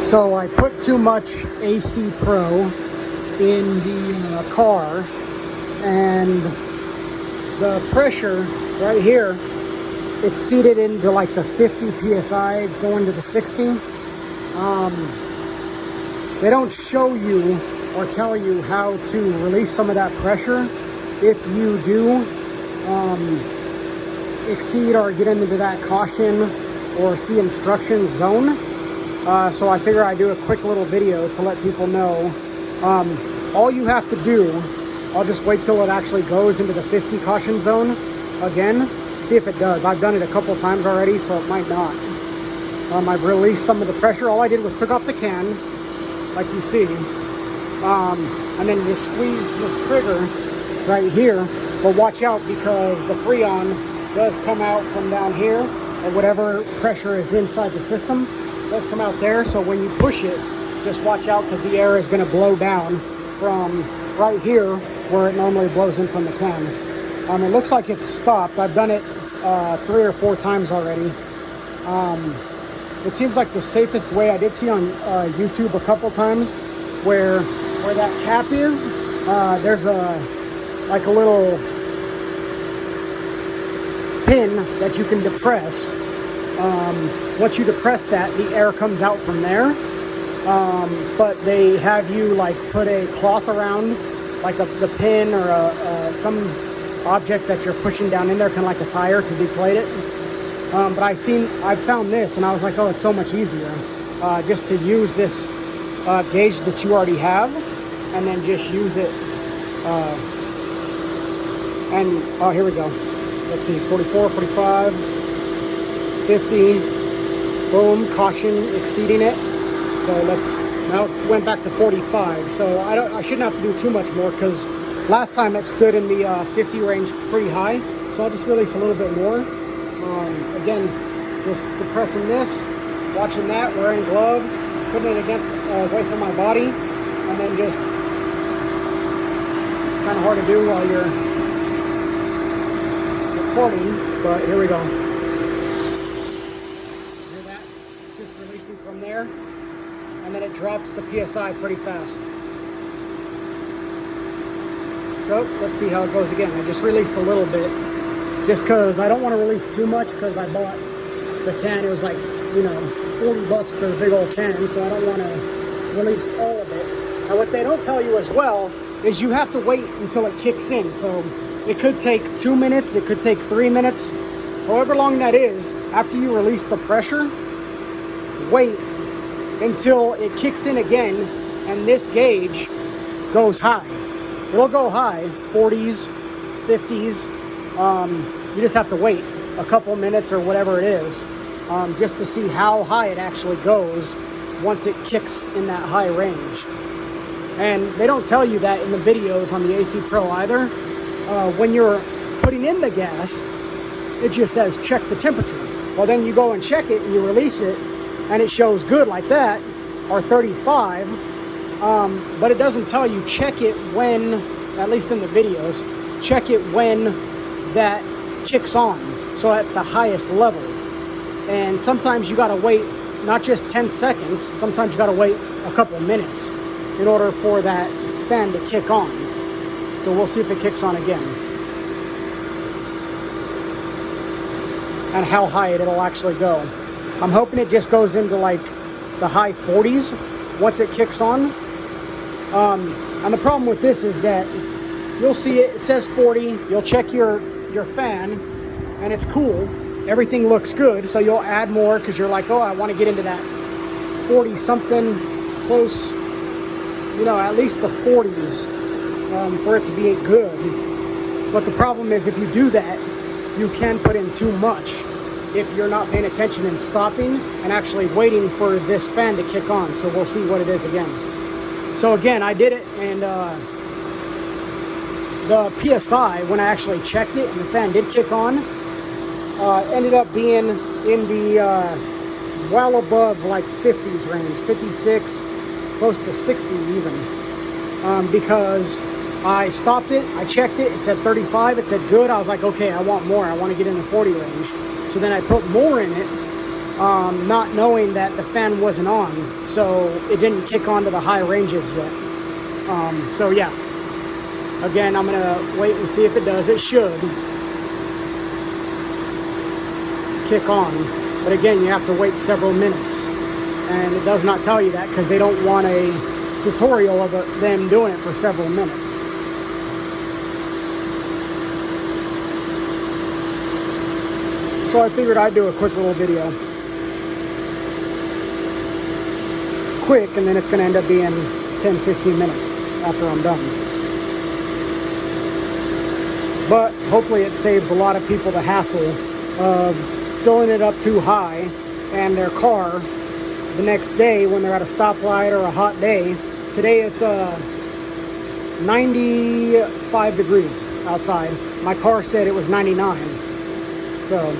So I put too much AC Pro in the car, and the pressure right here exceeded into like the 50 psi going to the 60. They don't show you or tell you how to release some of that pressure if you do exceed or get into that caution or see instruction zone. So I figure I'd do a quick little video to let people know. All you have to do, I'll just wait till it actually goes into the 50 caution zone again, see if it does. I've done it a couple times already, so it might not. I've released some of the pressure. All I did was took off the can, like you see, and then just squeeze this trigger right here. But watch out, because the Freon does come out from down here, or whatever pressure is inside the system does come out there. So when you push it, just watch out, because the air is going to blow down from right here where it normally blows in from the can. It looks like it's stopped. I've done it 3 or 4 times already. It seems like the safest way. I did see on YouTube a couple times where that cap is, there's like a little pin that you can depress. Once you depress that, the air comes out from there. But they have you like put a cloth around like the pin or some object that you're pushing down in there, kind of like a tire, to deflate it. But I've found this, and I was like, oh, it's so much easier just to use this gauge that you already have, and then just use it. And oh, here we go. Let's see, 44, 45, 50. Boom, caution exceeding it. So now it went back to 45. So I shouldn't have to do too much more, because last time it stood in the 50 range pretty high. So I'll just release a little bit more. Again, just depressing this, watching that, wearing gloves, putting it against away from my body, and then just kind of hard to do while you're recording. But here we go. Hear that? Just releasing from there, and then it drops the PSI pretty fast. So let's see how it goes again. I just released a little bit, just because I don't want to release too much, because I bought the can. It was like, you know, $40 for the big old can, so I don't want to release all of it. And what they don't tell you as well is you have to wait until it kicks in. So it could take 2 minutes, it could take 3 minutes, however long that is. After you release the pressure, wait until it kicks in again, and this gauge goes high. It'll go high, 40s, 50s. You just have to wait a couple minutes or whatever it is, just to see how high it actually goes once it kicks in that high range. And they don't tell you that in the videos on the AC Pro either. When you're putting in the gas, it just says check the temperature. Well, then you go and check it and you release it, and it shows good like that, or 35. But it doesn't tell you check it when, at least in the videos, check it when that kicks on, so at the highest level. And sometimes you gotta wait not just 10 seconds, sometimes you gotta wait a couple minutes in order for that fan to kick on. So we'll see if it kicks on again, and how high it'll actually go. I'm hoping it just goes into like the high 40s once it kicks on. And the problem with this is that you'll see it says 40, you'll check your fan, and it's cool, everything looks good, so you'll add more because you're like, oh, I want to get into that 40 something, close, you know, at least the 40s, for it to be good. But the problem is, if you do that, you can put in too much if you're not paying attention and stopping and actually waiting for this fan to kick on. So we'll see what it is again. So again, I did it, and the PSI, when I actually checked it and the fan did kick on, ended up being in the well above like 50s range, 56, close to 60 even, because I stopped it, I checked it, it said 35, it said good. I was like, okay, I want more, I want to get in the 40 range. So then I put more in it, not knowing that the fan wasn't on, so it didn't kick onto the high ranges yet. So yeah, again, I'm gonna wait and see if it does. It should kick on, but again, you have to wait several minutes, and it does not tell you that because they don't want a tutorial of them doing it for several minutes. So I figured I'd do a quick little video. Quick, and then it's going to end up being 10-15 minutes after I'm done. But hopefully it saves a lot of people the hassle of filling it up too high and their car the next day when they're at a stoplight or a hot day. Today it's 95 degrees outside. My car said it was 99. So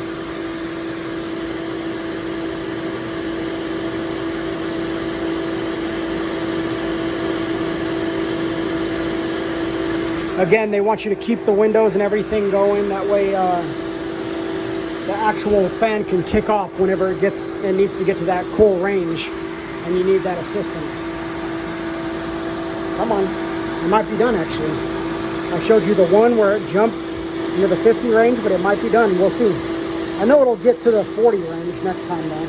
again, they want you to keep the windows and everything going. That way the actual fan can kick off whenever it needs to get to that cool range and you need that assistance. Come on, it might be done actually. I showed you the one where it jumped near the 50 range, but it might be done. We'll see. I know it'll get to the 40 range next time though.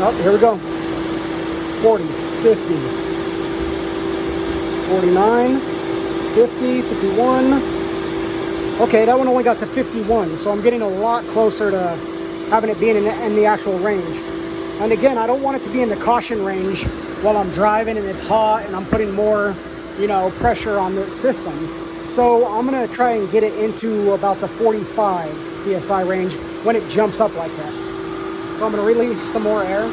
Oh, here we go. 40, 50, 49, 50, 51. Okay, that one only got to 51, so I'm getting a lot closer to having it being in the actual range. And again, I don't want it to be in the caution range while I'm driving and it's hot and I'm putting more, pressure on the system. So I'm gonna try and get it into about the 45 PSI range when it jumps up like that. So I'm gonna release some more air.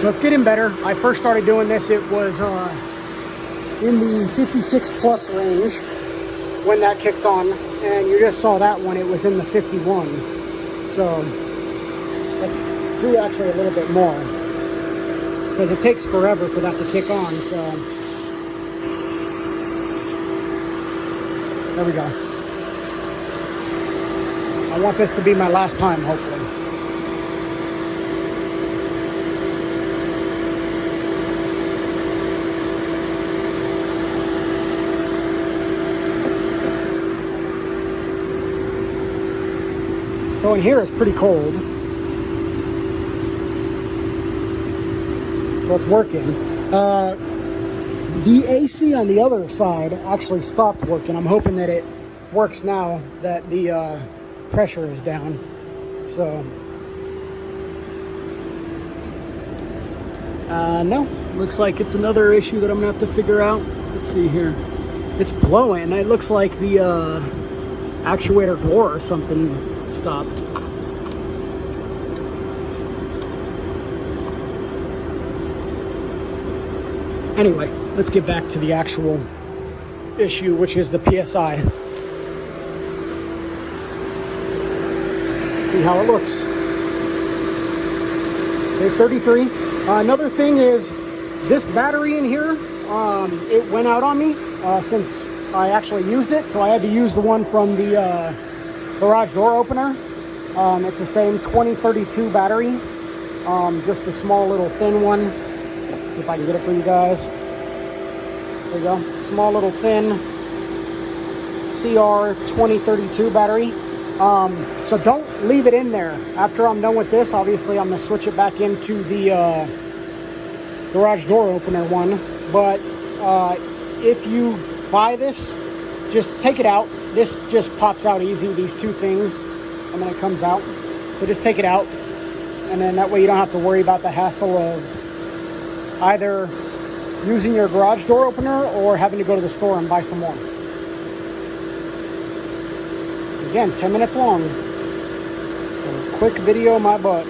So it's getting better. I first started doing this, it was in the 56 plus range when that kicked on, and you just saw that one, it was in the 51. So let's do actually a little bit more, because it takes forever for that to kick on. So there we go. I want this to be my last time, hopefully. So in here it's pretty cold. So it's working. The AC on the other side actually stopped working. I'm hoping that it works now that the pressure is down. So no, looks like it's another issue that I'm gonna have to figure out. Let's see here. It's blowing. It looks like the actuator door or something stopped. Anyway, let's get back to the actual issue, which is the PSI. See how it looks. Okay, 33. Another thing is this battery in here, it went out on me since I actually used it, so I had to use the one from the garage door opener. It's the same 2032 battery, just the small little thin one. See if I can get it for you guys. There you go, small little thin CR 2032 battery. So don't leave it in there. After I'm done with this, obviously I'm gonna switch it back into the garage door opener one. But if you buy this, just take it out. This just pops out easy, these two things, and then it comes out. So just take it out, and then that way you don't have to worry about the hassle of either using your garage door opener or having to go to the store and buy some more. Again, 10 minutes long. A quick video, my butt.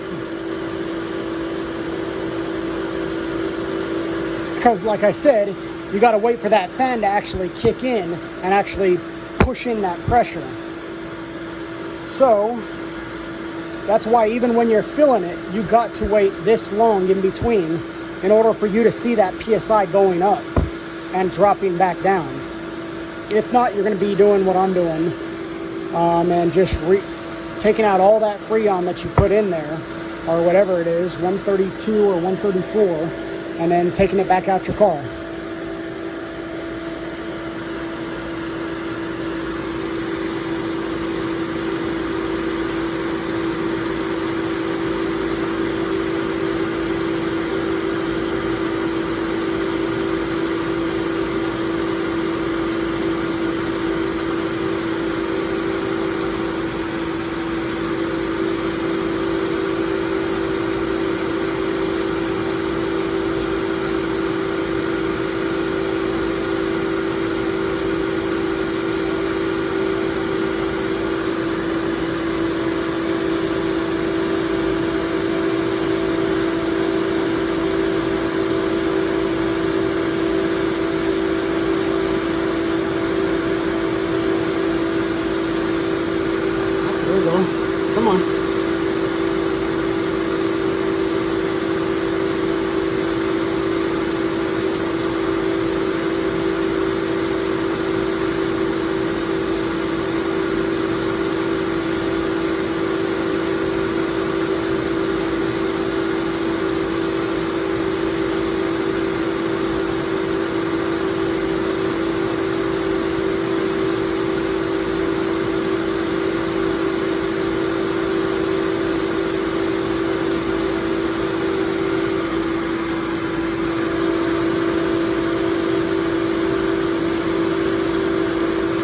because, like I said, you got to wait for that fan to actually kick in and actually push in that pressure. So that's why even when you're filling it, you got to wait this long in between in order for you to see that PSI going up and dropping back down. If not, you're going to be doing what I'm doing, and just taking out all that Freon that you put in there, or whatever it is, 132 or 134, and then taking it back out your car. Come on.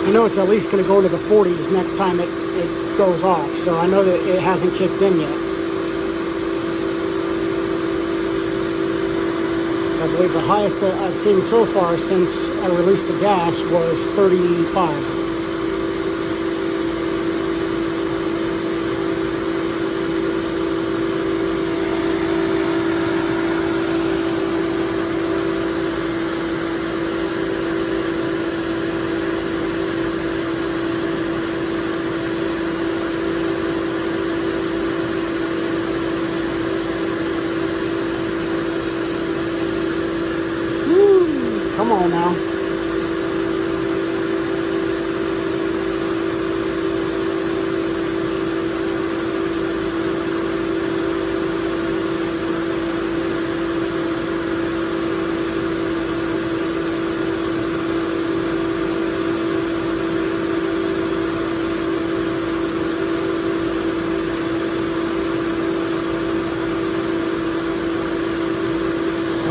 I know it's at least going to go to the 40s next time it goes off, so I know that it hasn't kicked in yet. I believe the highest that I've seen so far since I released the gas was 35. Come on now.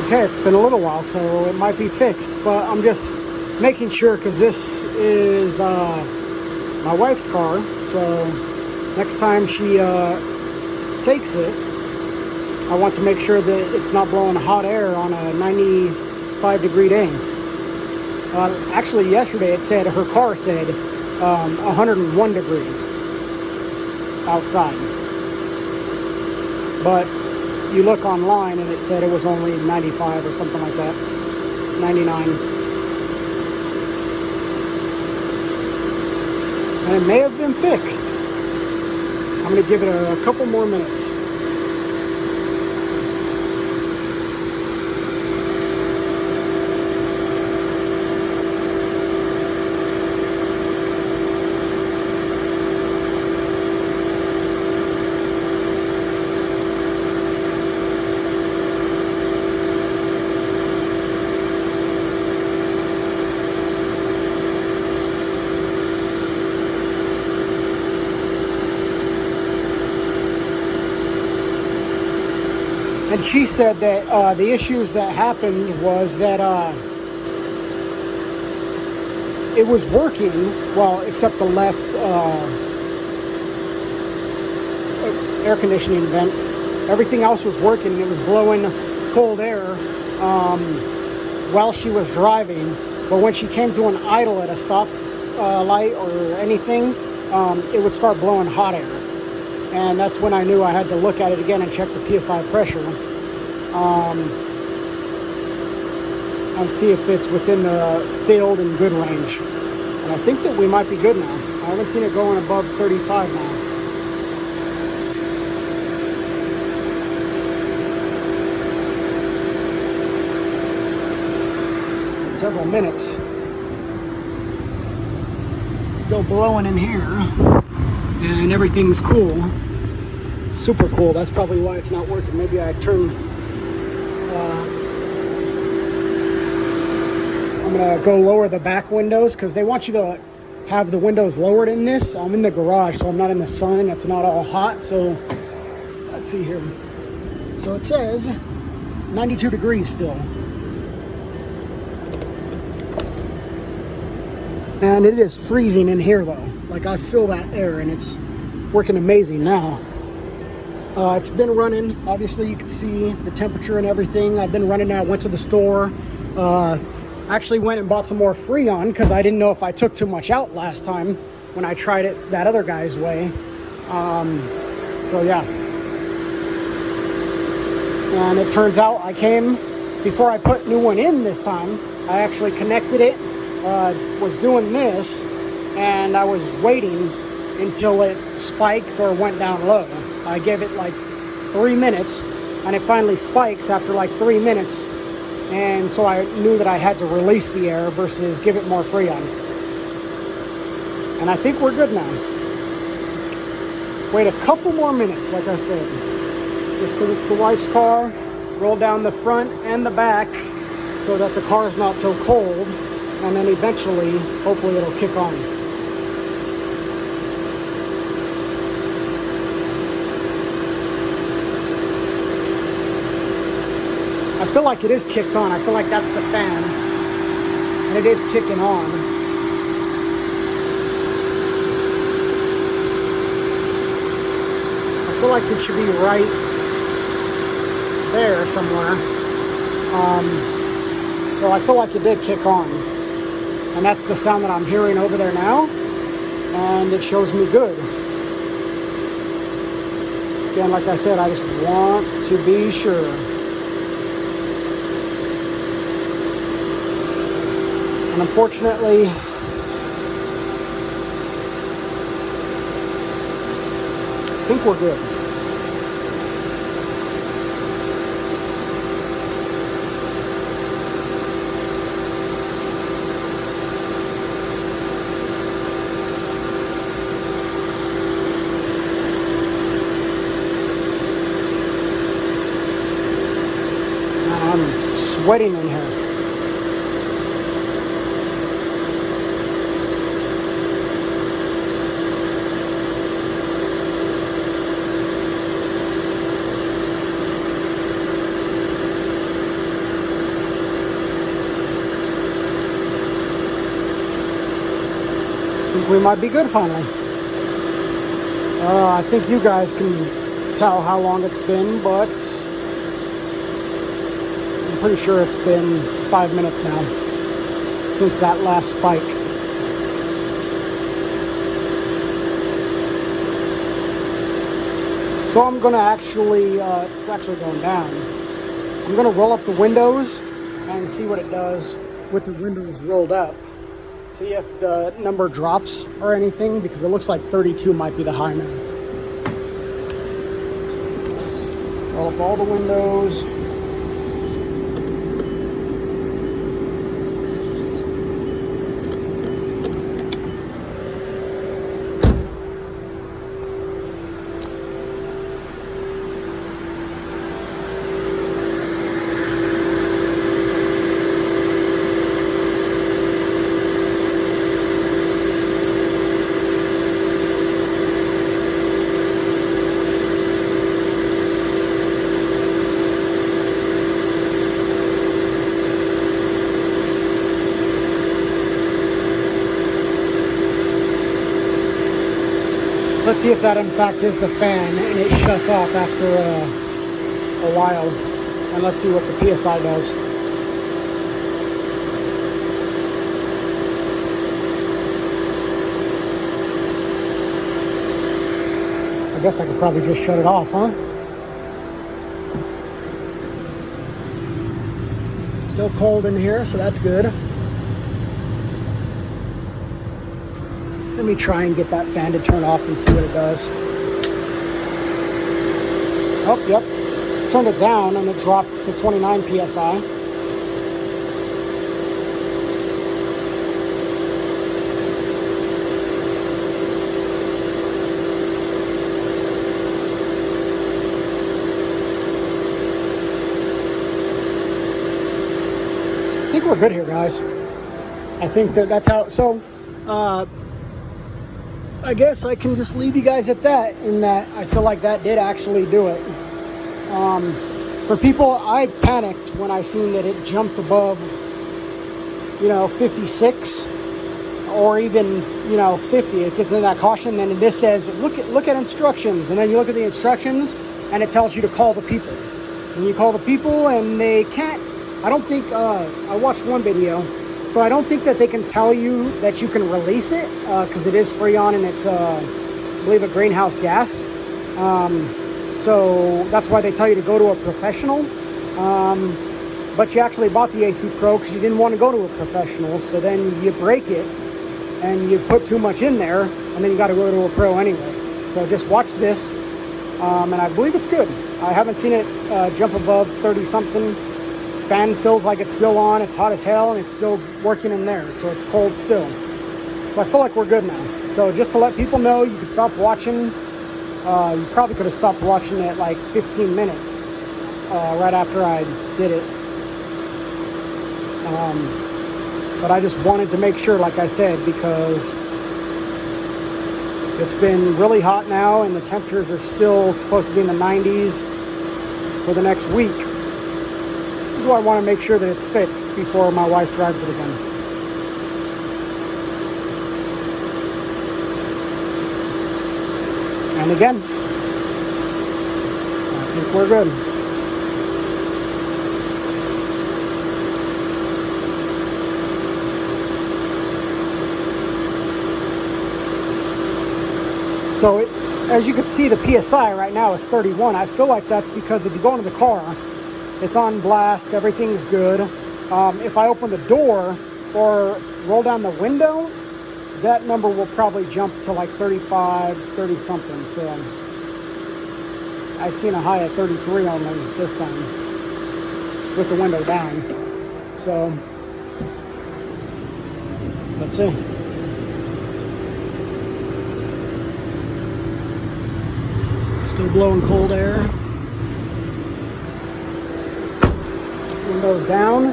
Okay, it's been a little while, so it might be fixed, but I'm just making sure because this is my wife's car, so next time she takes it, I want to make sure that it's not blowing hot air on a 95-degree day. Actually, yesterday it said, her car said 101 degrees outside, but you look online and it said it was only 95 or something like that, 99. And it may have been fixed. I'm going to give it a couple more minutes. And she said that the issues that happened was that it was working, well, except the left air conditioning vent. Everything else was working. It was blowing cold air while she was driving. But when she came to an idle at a stop light or anything, it would start blowing hot air. And that's when I knew I had to look at it again and check the PSI pressure. and see if it's within the field and good range. And I think that we might be good now. I haven't seen it going above 35 now. Several minutes. It's still blowing in here, and everything's cool. Super cool. That's probably why it's not working. Maybe I turn. I'm gonna go lower the back windows because they want you to have the windows lowered in this. I'm in the garage, so I'm not in the sun. It's not all hot. So let's see here. So it says 92 degrees still. And it is freezing in here though. Like I feel that air and it's working amazing now. It's been running. Obviously you can see the temperature and everything. I've been running now. Went to the store. Actually went and bought some more Freon because I didn't know if I took too much out last time when I tried it that other guy's way. So yeah. And it turns out I came, before I put new one in this time, I actually connected it. Was doing this and I was waiting until it spiked or went down low. I gave it like 3 minutes and it finally spiked after like 3 minutes, and so I knew that I had to release the air versus give it more Freon. And I think we're good now. Wait a couple more minutes, like I said, just because it's the wife's car. Roll down the front and the back so that the car is not so cold. And then eventually, hopefully it'll kick on. I feel like it is kicked on. I feel like that's the fan. And it is kicking on. I feel like it should be right there somewhere. So I feel like it did kick on. And that's the sound that I'm hearing over there now. And it shows me good. Again, like I said, I just want to be sure. And unfortunately, I think we're good. Sweating in here. I think we might be good finally. I think you guys can tell how long it's been, but pretty sure it's been 5 minutes now since that last spike. So I'm gonna actually, it's actually going down. I'm gonna roll up the windows and see what it does with the windows rolled up. See if the number drops or anything, because it looks like 32 might be the high now. So let's roll up all the windows. Let's see if that in fact is the fan and it shuts off after a while. And let's see what the PSI does. I guess I could probably just shut it off, huh? Still cold in here, so that's good. Let me try and get that fan to turn off and see what it does. Oh, yep. Turned it down and it dropped to 29 PSI. I think we're good here, guys. I think that's how. So, I guess I can just leave you guys at that, in that I feel like that did actually do it. For people, I panicked when I seen that it jumped above, 56 or even, 50. It gets in that caution, and this says, look at instructions. And then you look at the instructions, and it tells you to call the people. And you call the people, and they can't. I don't think, I watched one video, so I don't think that they can tell you that you can release it, because it is Freon and it's, I believe, a greenhouse gas. So that's why they tell you to go to a professional. But you actually bought the AC Pro because you didn't want to go to a professional. So then you break it and you put too much in there, and then you got to go to a pro anyway. So just watch this, and I believe it's good. I haven't seen it jump above 30 something. Fan feels like it's still on. It's hot as hell, and it's still working in there, so it's cold still. So I feel like we're good now. So just to let people know, you can stop watching. You probably could have stopped watching it like 15 minutes right after I did it. But I just wanted to make sure, like I said, because it's been really hot now, and the temperatures are still supposed to be in the 90s for the next week. This is why I want to make sure that it's fixed before my wife drives it again. And again, I think we're good. So as you can see, the PSI right now is 31. I feel like that's because if you go into the car, it's on blast, everything's good. If I open the door or roll down the window, that number will probably jump to like 35, 30 something. So I've seen a high of 33 only this time with the window down. So let's see. Still blowing cold air. Windows down.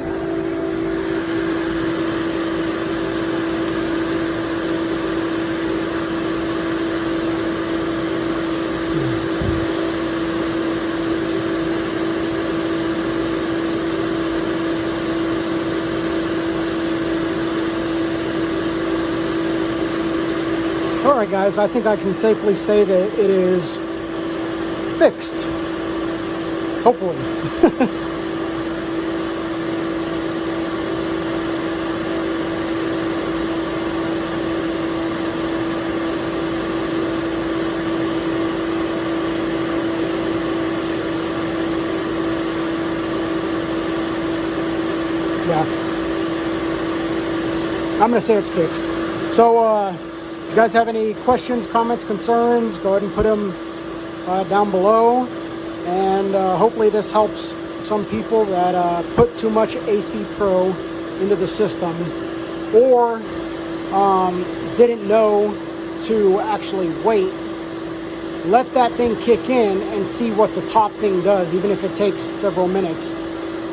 Alright guys, I think I can safely say that it is fixed. Hopefully. Yeah. I'm going to say it's fixed. So, if you guys have any questions, comments, concerns, go ahead and put them down below. And hopefully this helps some people that put too much AC Pro into the system, or didn't know to actually wait. Let that thing kick in and see what the top thing does, even if it takes several minutes.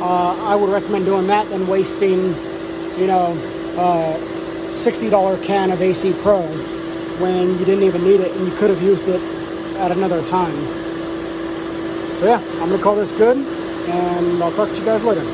I would recommend doing that than wasting, $60 can of AC Pro when you didn't even need it and you could have used it at another time. So yeah, I'm going to call this good, and I'll talk to you guys later.